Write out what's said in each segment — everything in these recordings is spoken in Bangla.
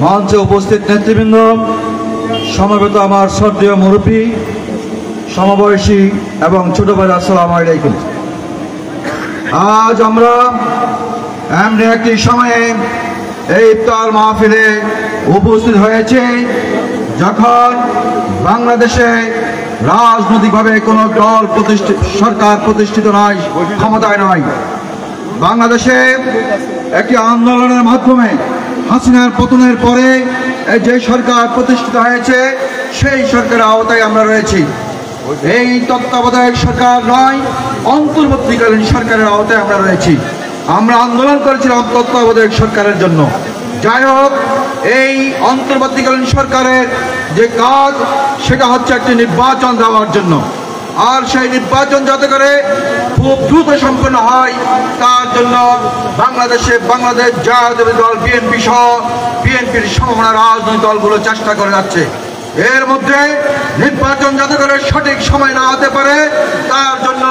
মঞ্চে উপস্থিত নেতৃবৃন্দ, সমবেত আমার শ্রদ্ধেয় মুরব্বী, সমবয়সী এবং ছোট ভাই, আসসালামু আলাইকুম। আজ আমরা এমনি একটি সময়ে এই ইফতার মাহফিলে উপস্থিত হয়েছে যখন বাংলাদেশে রাজনৈতিকভাবে কোনো দল সরকার প্রতিষ্ঠিত নয়, ক্ষমতায় নয়। বাংলাদেশে একটি আন্দোলনের মাধ্যমে হাসিনার পতনের পরে যে সরকার প্রতিষ্ঠিত হয়েছে সেই সরকারের আওতায় আমরা রয়েছি। এই তত্ত্বাবধায়ক সরকার নয়, অন্তর্বর্তীকালীন সরকারের আওতায় আমরা রয়েছি। আমরা আন্দোলন করেছিলাম তত্ত্বাবধায়ক সরকারের জন্য। যাই হোক, এই অন্তর্বর্তীকালীন সরকারের যে কাজ সেটা হচ্ছে একটি নির্বাচন দেওয়ার জন্য, আর সেই নির্বাচন যাতে করে খুব দ্রুত সম্পন্ন হয় তার জন্য বাংলাদেশ জাতীয়তাবাদী দল বিএনপি সহ বিএনপির সমমনা রাজনৈতিক দলগুলো চেষ্টা করে যাচ্ছে। এর মধ্যে নির্বাচন যাতে করে সঠিক সময় না হতে পারে তার জন্য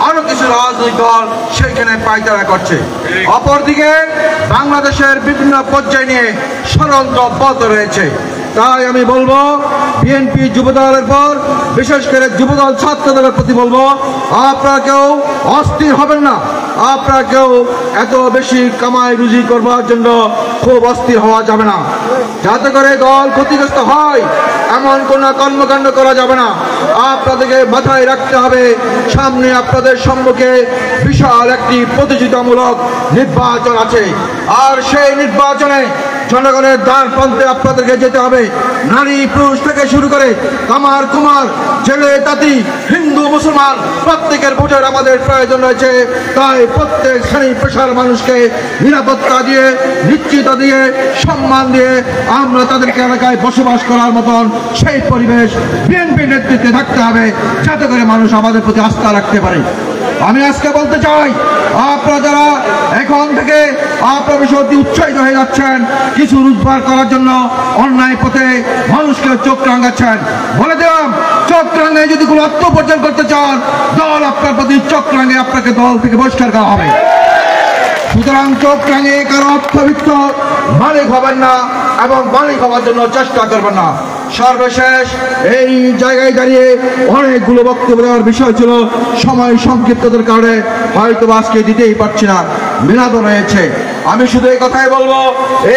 আরো কিছু রাজনৈতিক দল সেইখানে পায়তারা করছে। অপরদিকে বাংলাদেশের বিভিন্ন পর্যায় নিয়ে ষড়যন্ত্র অব্যাহত রয়েছে। তাই আমি বলবো বিএনপি যুবদলের পর, বিশেষ করে যুবদল ছাত্রদলের প্রতি বলবো, আপনারা কেউ অস্থির হবেন না। আপনারা কেউ এত বেশি কামাই রুজি করবার জন্য খুব অস্থির হওয়া যাবে না। যাতে করে দল ক্ষতিগ্রস্ত হয় এমন কোনো কর্মকাণ্ড করা যাবে না। আপনাদেরকে মাথায় রাখতে হবে সামনে আপনাদের সম্মুখে বিশাল একটি প্রতিযোগিতামূলক নির্বাচন আছে, আর সেই নির্বাচনে জনগণের দ্বার প্রান্তে আপনাদেরকে যেতে হবে। নারী পুরুষ থেকে শুরু করে কামার কুমার, ছেলে তাঁতি, হিন্দু মুসলমান প্রত্যেকের ভোটের আমাদের প্রয়োজন রয়েছে। তাই প্রত্যেক শ্রেণী পেশার মানুষকে নিরাপত্তা দিয়ে, নিশ্চিততা দিয়ে, সম্মান দিয়ে আমরা তাদেরকে এলাকায় বসবাস করার মতন সেই পরিবেশ বিএনপির নেতৃত্বে থাকতে হবে, যাতে করে মানুষ আমাদের প্রতি আস্থা রাখতে পারে। আমি আজকে বলতে চাই, আপনারা যারা এখন থেকে আপনারা বিষয়টি উৎসাহিত হয়ে যাচ্ছেন কিছু রোজগার করার জন্য অন্যায় পথে মানুষকে চোখ রাঙাচ্ছেন, বলে দিলাম চোখ রাঙায় যদি কোনো আত্মপর্জন করতে চান দল আপনার প্রতি চোখ রাঙে আপনাকে দল থেকে বহিষ্কার করা হবে। সুতরাং চোখ রাঙে কারো অর্থবিত্ত মালিক হবেন না এবং মালিক হওয়ার জন্য চেষ্টা করবেন না। সর্বশেষ এই জায়গায় দাঁড়িয়ে অনেকগুলো বক্তব্য দেওয়ার বিষয় ছিল, সময় সংক্ষিপ্ততার কারণে হয়তো আজকে দিতেই পারছি না, মিলাদও রয়েছে। আমি শুধু এই কথাই বলবো,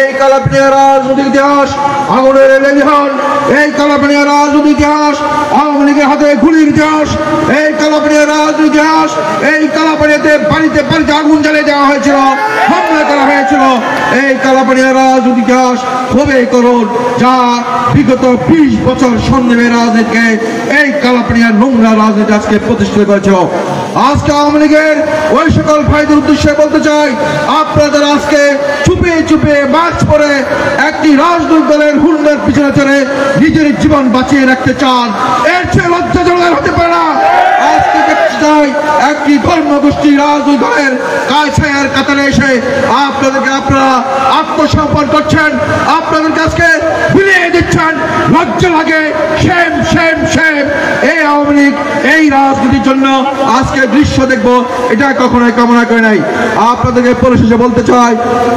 এই কালাপানিয়া রাজনৈতিক ইতিহাস আগুনের লেলিহান, এই কালাপানিয়া রাজনৈতিক ইতিহাস আওয়ামী লীগের হাতে গুলির ইতিহাস, এই কালাপানিয়া রাজনৈতিক ইতিহাস, এই কালাপানিয়াতে বাড়িতে বাড়িতে আগুন জ্বালিয়ে দেওয়া হয়েছিল, হামলা করা হয়েছিল। এই কালাপানিয়া রাজনৈতিক ইতিহাস খুবই করুণ, যা বিগত 20 বছর সন্দেহের রাজনীতিকে এই কালাপানিয়া নোংরা রাজনীতি আজকে প্রতিষ্ঠিত করেছিল। আজকে আওয়ামী লীগের ওই সকল ভাইদের উদ্দেশ্যে বলতে চাই, আপনারা যারা আজকে চুপে চুপে মার্চ করে একটি রাজনৈতিক দলের হুন্ডার পিছনে চড়ে নিজের জীবন বাঁচিয়ে রাখতে চান, এর চেয়ে লজ্জাজনক হতে পারে না। আজকে দেখতে চাই একটি ধর্মগোষ্ঠী রাজনৈতিক দলের কাছায়ের কাতারে এসে আপনারা আত্মসমর্পণ করছেন, আপনাদের কাছে বিলিয়ে দিচ্ছেন। লজ্জা লাগে, শেম শেম শেম। এই আওয়ামী লীগ এই রাজনীতির জন্য আজকে দৃশ্য দেখবো এটা কখনোই কামনা করে নাই। আপনাদেরকে পরিশেষে বলতে চাই,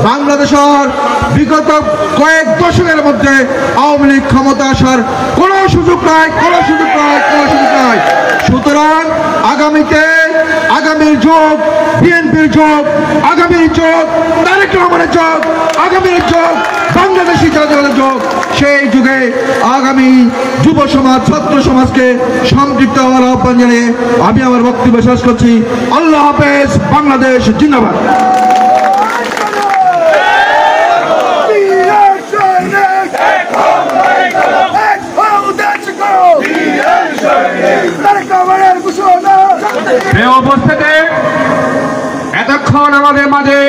বাংলাদেশের বিগত কয়েক দশকের মধ্যে আওয়ামী লীগ ক্ষমতা আসার কোনো সুযোগ নাই, কোনো সুযোগ নাই, কোনো সুযোগ নাই। সুতরাং আগামীর যুগ বিএনপির যুগ, আগামীর যুগ তারেক রহমানের যুগ, আগামীর যুগ বাংলাদেশি জাতীয়তাবাদের যুগ। সেই যুগে আগামী যুব সমাজ, ছাত্র সমাজকে সম্পৃক্ত হওয়ার আহ্বান জানিয়ে আমি আমার বক্তব্য শেষ করছি। আল্লাহ হাফেজ। বাংলাদেশ জিন্দাবাদ। এতক্ষণ আমাদের মাঝে